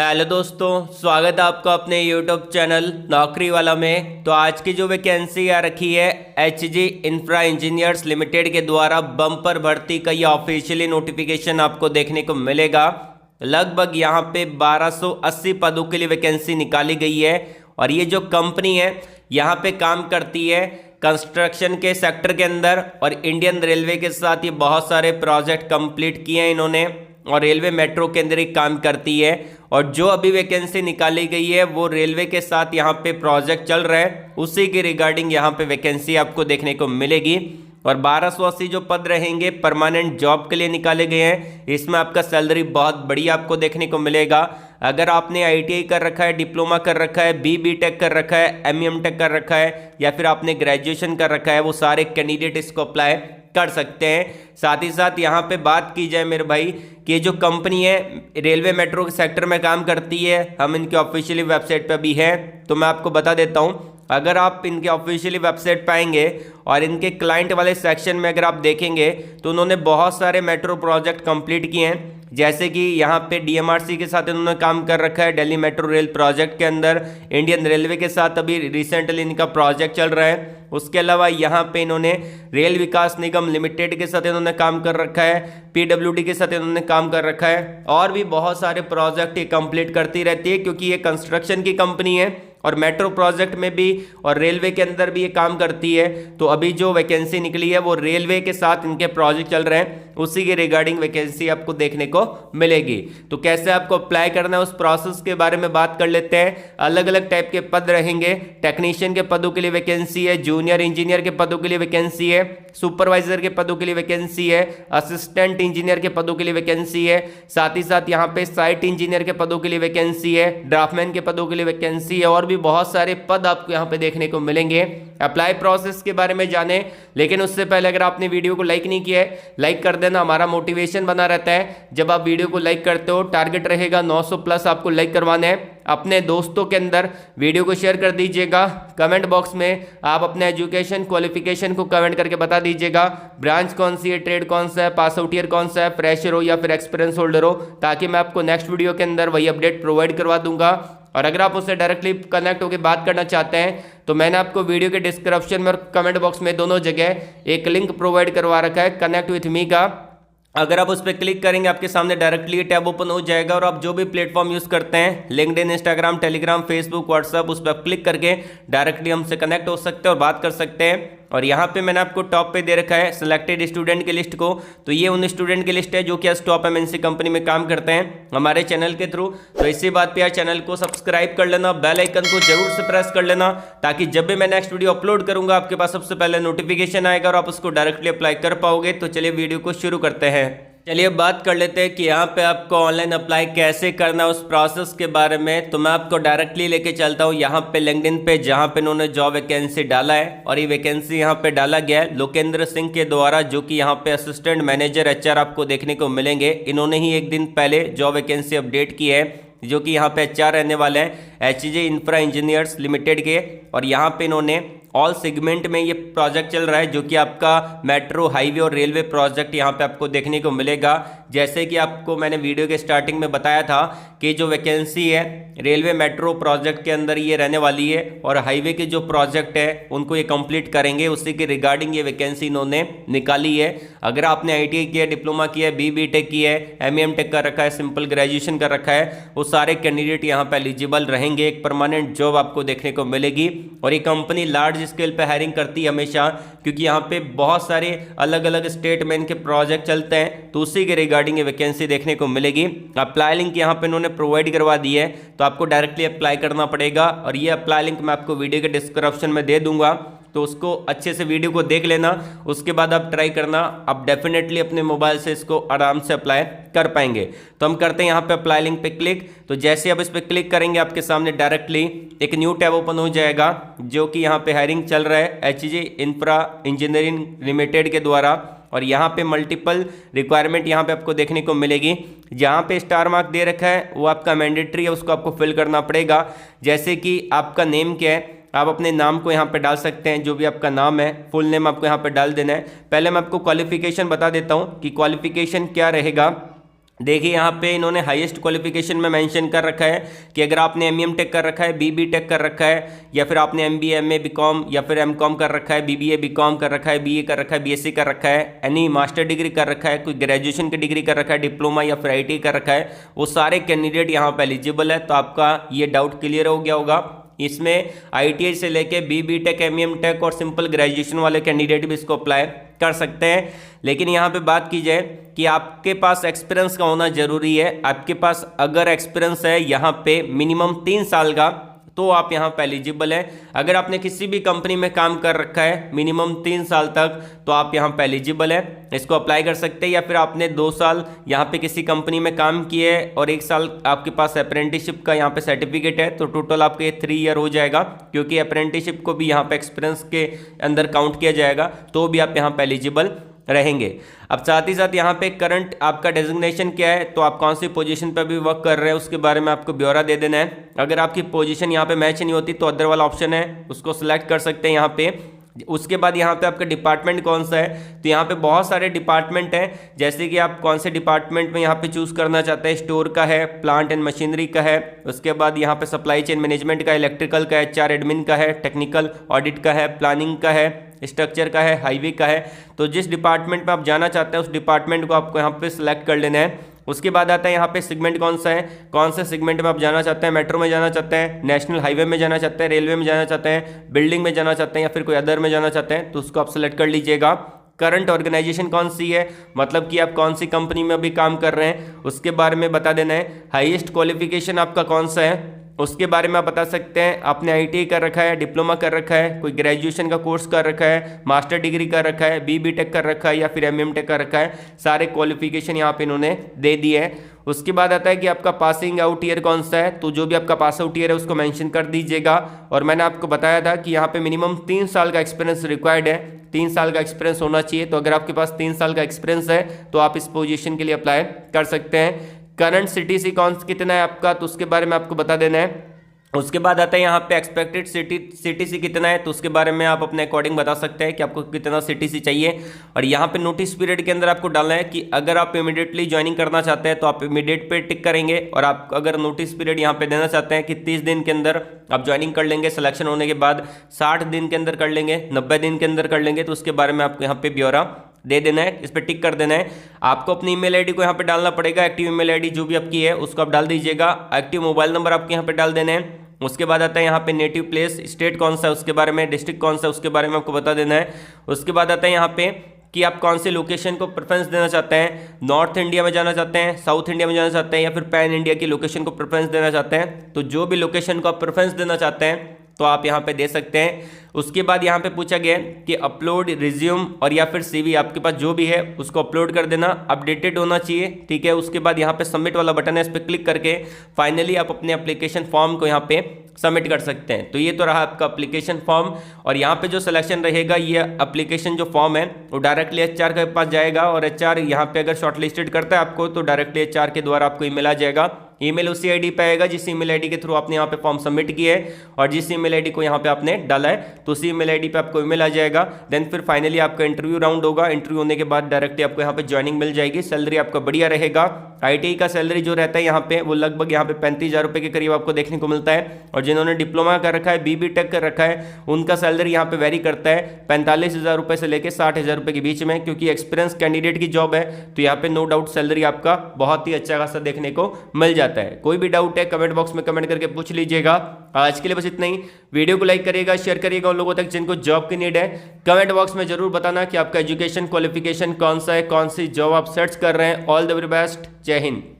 Hello दोस्तों, स्वागत है आपका अपने यूट्यूब चैनल नौकरी वाला में। तो आज की जो वैकेंसी आ रखी है एचजी इंफ्रा इंजीनियर्स लिमिटेड के द्वारा बम्पर भर्ती का ये ऑफिशियली नोटिफिकेशन आपको देखने को मिलेगा। लगभग यहाँ पे 1280 पदों के लिए वैकेंसी निकाली गई है और ये जो कंपनी है यहाँ पे काम करती है कंस्ट्रक्शन के सेक्टर के अंदर और इंडियन रेलवे के साथ ये बहुत सारे प्रोजेक्ट कंप्लीट किए हैं इन्होंने और रेलवे मेट्रो के अंदर ही काम करती है। और जो अभी वैकेंसी निकाली गई है वो रेलवे के साथ यहाँ पे प्रोजेक्ट चल रहा है, उसी के रिगार्डिंग यहाँ पे वैकेंसी आपको देखने को मिलेगी। और 1280 जो पद रहेंगे परमानेंट जॉब के लिए निकाले गए हैं। इसमें आपका सैलरी बहुत बढ़िया आपको देखने को मिलेगा। अगर आपने आईटीआई कर रखा है, डिप्लोमा कर रखा है, बीटेक कर रखा है, एमई टेक कर रखा है या फिर आपने ग्रेजुएशन कर रखा है, वो सारे कैंडिडेट इसको अप्लाई कर सकते हैं। साथ ही साथ यहाँ पे बात की जाए मेरे भाई कि जो कंपनी है रेलवे मेट्रो के सेक्टर में काम करती है, हम इनकी ऑफिशियली वेबसाइट पर भी है तो मैं आपको बता देता हूँ। अगर आप इनके ऑफिशियली वेबसाइट पर आएंगे और इनके क्लाइंट वाले सेक्शन में अगर आप देखेंगे तो उन्होंने बहुत सारे मेट्रो प्रोजेक्ट कंप्लीट किए हैं। जैसे कि यहाँ पे डीएमआरसी के साथ इन्होंने काम कर रखा है, दिल्ली मेट्रो रेल प्रोजेक्ट के अंदर। इंडियन रेलवे के साथ अभी रिसेंटली इनका प्रोजेक्ट चल रहा है। उसके अलावा यहाँ पे इन्होंने रेल विकास निगम लिमिटेड के साथ इन्होंने काम कर रखा है, पीडब्ल्यूडी के साथ इन्होंने काम कर रखा है और भी बहुत सारे प्रोजेक्ट ये कंप्लीट करती रहती है क्योंकि ये कंस्ट्रक्शन की कंपनी है और मेट्रो प्रोजेक्ट में भी और रेलवे के अंदर भी ये काम करती है। तो अभी जो वैकेंसी निकली है वो रेलवे के साथ इनके प्रोजेक्ट चल रहे हैं, उसी के रिगार्डिंग वैकेंसी आपको देखने को मिलेगी। तो कैसे आपको अप्लाई करना है उस प्रोसेस के बारे में बात कर लेते हैं। अलग अलग टाइप के पद रहेंगे। टेक्नीशियन के पदों के लिए वैकेंसी है, जूनियर इंजीनियर के पदों के लिए वैकेंसी है, सुपरवाइजर के पदों के लिए वैकेंसी है, असिस्टेंट इंजीनियर के पदों के लिए वैकेंसी है, साथ ही साथ यहाँ पे साइट इंजीनियर के पदों के लिए वैकेंसी है, ड्राफ्टमैन के पदों के लिए वैकेंसी है और भी बहुत सारे पद आपको यहाँ पे देखने को मिलेंगे। अप्लाई प्रोसेस के बारे में जाने, लेकिन उससे पहले अगर आपने वीडियो को लाइक नहीं किया है लाइक कर देना, हमारा मोटिवेशन बना रहता है। जब आप वीडियो को लाइक करते हो टारगेट रहेगा 900 प्लस आपको लाइक करवाना है। अपने दोस्तों के अंदर वीडियो को शेयर कर दीजिएगा। कमेंट बॉक्स में आप अपने एजुकेशन क्वालिफिकेशन को कमेंट करके बता दीजिएगा, ब्रांच कौन सी है, ट्रेड कौन सा है, पास आउट ईयर कौन सा है, फ्रेशर हो या फिर एक्सपीरियंस होल्डर हो, ताकि मैं आपको नेक्स्ट वीडियो के अंदर वही अपडेट प्रोवाइड करवा दूंगा। और अगर आप उससे डायरेक्टली कनेक्ट होकर बात करना चाहते हैं तो मैंने आपको वीडियो के डिस्क्रिप्शन में और कमेंट बॉक्स में दोनों जगह एक लिंक प्रोवाइड करवा रखा है कनेक्ट विथ मी का। अगर आप उस पर क्लिक करेंगे आपके सामने डायरेक्टली टैब ओपन हो जाएगा और आप जो भी प्लेटफॉर्म यूज़ करते हैं LinkedIn, Instagram, Telegram, Facebook, WhatsApp, उस पर क्लिक करके डायरेक्टली हमसे कनेक्ट हो सकते हैं और बात कर सकते हैं। और यहाँ पे मैंने आपको टॉप पे दे रखा है सिलेक्टेड स्टूडेंट की लिस्ट को। तो ये उन स्टूडेंट की लिस्ट है जो कि आज टॉप एमएनसी कंपनी में काम करते हैं हमारे चैनल के थ्रू। तो इसी बात पे यार चैनल को सब्सक्राइब कर लेना, बेल आइकन को जरूर से प्रेस कर लेना, ताकि जब भी मैं नेक्स्ट वीडियो अपलोड करूंगा आपके पास सबसे पहले नोटिफिकेशन आएगा और आप उसको डायरेक्टली अप्लाई कर पाओगे। तो चलिए वीडियो को शुरू करते हैं। चलिए बात कर लेते हैं कि यहाँ पे आपको ऑनलाइन अप्लाई कैसे करना है उस प्रोसेस के बारे में। तो मैं आपको डायरेक्टली लेके चलता हूँ यहाँ पे लिंक्डइन पे, जहाँ पे इन्होंने जॉब वैकेंसी डाला है और ये वैकेंसी यहाँ पे डाला गया है लोकेंद्र सिंह के द्वारा, जो कि यहाँ पे असिस्टेंट मैनेजर एचआर आपको देखने को मिलेंगे। इन्होंने ही एक दिन पहले जॉब वैकेंसी अपडेट की है, जो कि यहाँ पे एचआर रहने वाले हैं एचजी इंफ्रा इंजीनियर्स लिमिटेड के। और यहाँ पे इन्होंने ऑल सेगमेंट में ये प्रोजेक्ट चल रहा है, जो कि आपका मेट्रो, हाईवे और रेलवे प्रोजेक्ट यहाँ पे आपको देखने को मिलेगा। जैसे कि आपको मैंने वीडियो के स्टार्टिंग में बताया था कि जो वैकेंसी है रेलवे मेट्रो प्रोजेक्ट के अंदर ये रहने वाली है और हाईवे के जो प्रोजेक्ट है उनको ये कंप्लीट करेंगे, उसी के रिगार्डिंग ये वैकेंसी इन्होंने निकाली है। अगर आपने आईटीआई किया, डिप्लोमा किया है, बीटेक किया है, एमई टेक कर रखा है, सिंपल ग्रेजुएशन कर रखा है, वो सारे कैंडिडेट यहाँ पे एलिजिबल रहेंगे। एक परमानेंट जॉब आपको देखने को मिलेगी और ये कंपनी लार्ज स्केल पे हायरिंग करती है हमेशा, क्योंकि यहाँ पे बहुत सारे अलग अलग स्टेट में इनके प्रोजेक्ट चलते हैं। तो उसी के रिगार्डिंग ये वैकेंसी देखने को मिलेगी। अप्लाई लिंक यहाँ पे इन्होंने प्रोवाइड करवा दी है, तो आपको डायरेक्टली अप्लाई करना पड़ेगा और ये अप्लाई लिंक मैं आपको वीडियो के डिस्क्रिप्शन में दे दूंगा, तो उसको अच्छे से वीडियो को देख लेना। उसके बाद आप ट्राई करना, आप डेफिनेटली अपने मोबाइल से इसको आराम से अप्लाई कर पाएंगे। तो हम करते हैं यहाँ पे अप्लाई लिंक पे क्लिक। तो जैसे आप इस पर क्लिक करेंगे आपके सामने डायरेक्टली एक न्यू टैब ओपन हो जाएगा, जो कि यहाँ पे हायरिंग चल रहा है एचजी इंफ्रा इंजीनियरिंग लिमिटेड के द्वारा। और यहाँ पे मल्टीपल रिक्वायरमेंट यहाँ पे आपको देखने को मिलेगी। जहाँ पे स्टार मार्क दे रखा है वो आपका मैंडेटरी है, उसको आपको फिल करना पड़ेगा। जैसे कि आपका नेम क्या है, आप अपने नाम को यहाँ पे डाल सकते हैं, जो भी आपका नाम है फुल नेम आपको यहाँ पे डाल देना है। पहले मैं आपको क्वालिफिकेशन बता देता हूँ कि क्वालिफिकेशन क्या रहेगा। देखिए यहाँ पे इन्होंने हाईएस्ट क्वालिफिकेशन में मेंशन कर रखा है कि अगर आपने एमईएम टेक कर रखा है, बीबी टेक कर रखा है, या फिर आपने एमबीए एमए बीकॉम या फिर एमकॉम कर रखा है, बीबीए बीकॉम कर रखा है, बीए कर रखा है, बीएससी कर रखा है, एनी मास्टर डिग्री कर रखा है, कोई ग्रेजुएशन की डिग्री कर रखा है, डिप्लोमा या फिर आईटी कर रखा है, वो सारे कैंडिडेट यहाँ पर एलिजिबल है। तो आपका ये डाउट क्लियर हो गया होगा। इसमें आईटीआई से लेके बीबी टेक, एमईएम टेक और सिंपल ग्रेजुएशन वाले कैंडिडेट भी इसको अप्लाई कर सकते हैं। लेकिन यहाँ पे बात की जाए कि आपके पास एक्सपीरियंस का होना जरूरी है। आपके पास अगर एक्सपीरियंस है यहाँ पे मिनिमम 3 साल का, तो आप यहाँ पे एलिजिबल हैं। अगर आपने किसी भी कंपनी में काम कर रखा है मिनिमम 3 साल तक, तो आप यहाँ पे एलिजिबल है, इसको अप्लाई कर सकते हैं। या फिर आपने 2 साल यहाँ पे किसी कंपनी में काम किए और 1 साल आपके पास अप्रेंटिसशिप का यहाँ पे सर्टिफिकेट है, तो टोटल आपके 3 ईयर हो जाएगा, क्योंकि अप्रेंटिसशिप को भी यहाँ पे एक्सपीरियंस के अंदर काउंट किया जाएगा, तो भी आप यहाँ पे एलिजिबल रहेंगे। अब साथ ही साथ यहाँ पे करंट आपका डेजिग्नेशन क्या है, तो आप कौन सी पोजीशन पर भी वर्क कर रहे हैं उसके बारे में आपको ब्यौरा दे देना है। अगर आपकी पोजीशन यहाँ पे मैच नहीं होती तो अदर वाला ऑप्शन है, उसको सिलेक्ट कर सकते हैं यहाँ पे। उसके बाद यहाँ पे आपका डिपार्टमेंट कौन सा है, तो यहाँ पे बहुत सारे डिपार्टमेंट हैं, जैसे कि आप कौन से डिपार्टमेंट में यहाँ पे चूज करना चाहते हैं। स्टोर का है, प्लांट एंड मशीनरी का है, उसके बाद यहाँ पे सप्लाई चेन मैनेजमेंट का है, इलेक्ट्रिकल का है, एचआर एडमिन का है, टेक्निकल ऑडिट का है, प्लानिंग का है, स्ट्रक्चर का है, हाईवे का है। तो जिस डिपार्टमेंट में आप जाना चाहते हैं उस डिपार्टमेंट को आपको यहाँ पे सिलेक्ट कर लेना है। उसके बाद आता है यहाँ पे सेगमेंट कौन सा है, कौन से सेगमेंट में आप जाना चाहते हैं, मेट्रो में जाना चाहते हैं, नेशनल हाईवे में जाना चाहते हैं, रेलवे में जाना चाहते हैं, बिल्डिंग में जाना चाहते हैं, या फिर कोई अदर में जाना चाहते हैं, तो उसको आप सेलेक्ट कर लीजिएगा। करंट ऑर्गेनाइजेशन कौन सी है, मतलब कि आप कौन सी कंपनी में अभी काम कर रहे हैं उसके बारे में बता देना है। हाईएस्ट क्वालिफिकेशन आपका कौन सा है उसके बारे में आप बता सकते हैं। आपने आईटीआई कर रखा है, डिप्लोमा कर रखा है, कोई ग्रेजुएशन का कोर्स कर रखा है, मास्टर डिग्री कर रखा है, बीबी टेक कर रखा है, या फिर एमएम टेक कर रखा है, सारे क्वालिफिकेशन यहाँ पे इन्होंने दे दिए हैं। उसके बाद आता है कि आपका पासिंग आउट ईयर कौन सा है, तो जो भी आपका पास आउट ईयर है उसको मेंशन कर दीजिएगा। और मैंने आपको बताया था कि यहाँ पे मिनिमम 3 साल का एक्सपीरियंस रिक्वायर्ड है, 3 साल का एक्सपीरियंस होना चाहिए। तो अगर आपके पास 3 साल का एक्सपीरियंस है तो आप इस पोजीशन के लिए अप्लाई कर सकते हैं। करंट सीटीसी कौन कितना है आपका, तो उसके बारे में आपको बता देना है। उसके बाद आता है यहाँ पे एक्सपेक्टेड सीटीसी कितना है, तो उसके बारे में आप अपने अकॉर्डिंग बता सकते हैं कि आपको कितना सीटीसी चाहिए। और यहाँ पे नोटिस पीरियड के अंदर आपको डालना है कि अगर आप इमीडिएटली ज्वाइनिंग करना चाहते हैं तो आप इमीडिएट पे टिक करेंगे, और आप अगर नोटिस पीरियड यहाँ पे देना चाहते हैं कि 30 दिन के अंदर आप ज्वाइनिंग कर लेंगे, सिलेक्शन होने के बाद 60 दिन के अंदर कर लेंगे, 90 दिन के अंदर कर लेंगे, तो उसके बारे में आपको यहाँ पे ब्यौरा दे देना है, इस पर टिक कर देना है। आपको अपनी ईमेल आईडी को यहाँ पे डालना पड़ेगा, एक्टिव ईमेल आईडी जो भी आपकी है उसको आप डाल दीजिएगा। एक्टिव मोबाइल नंबर आपको यहाँ पे डाल देना है। उसके बाद आता है यहाँ पे नेटिव प्लेस, स्टेट कौन सा है उसके बारे में, डिस्ट्रिक्ट कौन सा है उसके बारे में आपको बता देना है। उसके बाद आता है यहाँ पे कि आप कौन से लोकेशन को प्रेफरेंस देना चाहते हैं, नॉर्थ इंडिया में जाना चाहते हैं, साउथ इंडिया में जाना चाहते हैं, या फिर पैन इंडिया की लोकेशन को प्रेफरेंस देना चाहते हैं। तो जो भी लोकेशन को आप प्रेफरेंस देना चाहते हैं तो आप यहाँ पे दे सकते हैं। उसके बाद यहाँ पे पूछा गया कि अपलोड रिज्यूम और या फिर सीवी, आपके पास जो भी है उसको अपलोड कर देना, अपडेटेड होना चाहिए, ठीक है। उसके बाद यहाँ पे सबमिट वाला बटन है, इस पर क्लिक करके फाइनली आप अपने एप्लीकेशन फॉर्म को यहाँ पे सबमिट कर सकते हैं। तो ये तो रहा आपका एप्लीकेशन फॉर्म, और यहाँ पे जो सिलेक्शन रहेगा, ये एप्लीकेशन जो फॉर्म है वो डायरेक्टली एचआर के पास जाएगा, और एचआर यहाँ पे अगर शॉर्टलिस्टेड करता है आपको तो डायरेक्टली एचआर के द्वारा आपको ईमेल आ जाएगा। ईमेल उसी आईडी पे आएगा जिस ईमेल आईडी के थ्रू आपने यहाँ पे फॉर्म सबमिट किया है, और जिस ईमेल आईडी को यहाँ पे आपने डाला है तो उसी ईमेल आईडी पे आपको ईमेल आ जाएगा। देन फिर फाइनली आपका इंटरव्यू राउंड होगा, इंटरव्यू होने के बाद डायरेक्टली आपको यहाँ पे ज्वाइनिंग मिल जाएगी। सैलरी आपका बढ़िया रहेगा। आईटीआई का सैलरी जो रहता है यहाँ पे वो लगभग यहाँ पे 35,000 रुपये के करीब आपको देखने को मिलता है, और जिन्होंने डिप्लोमा कर रखा है, बीबी टेक कर रखा है, उनका सैलरी यहाँ पे वेरी करता है 45,000 रुपये से लेकर 60,000 रुपये के बीच में, क्योंकि एक्सपीरियंस कैंडिडेट की जॉब है। तो यहाँ पे नो डाउट सैलरी आपका बहुत ही अच्छा खासा देखने को मिल जाता है। कोई भी डाउट है कमेंट बॉक्स में कमेंट करके पूछ लीजिएगा। आज के लिए बस इतना ही। वीडियो को लाइक करिएगा, शेयर करिएगा उन लोगों तक जिनको जॉब की नीड है। कमेंट बॉक्स में जरूर बताना कि आपका एजुकेशन क्वालिफिकेशन कौन सा है, कौन सी जॉब आप सर्च कर रहे हैं। ऑल द वेरी बेस्ट, जय हिंद।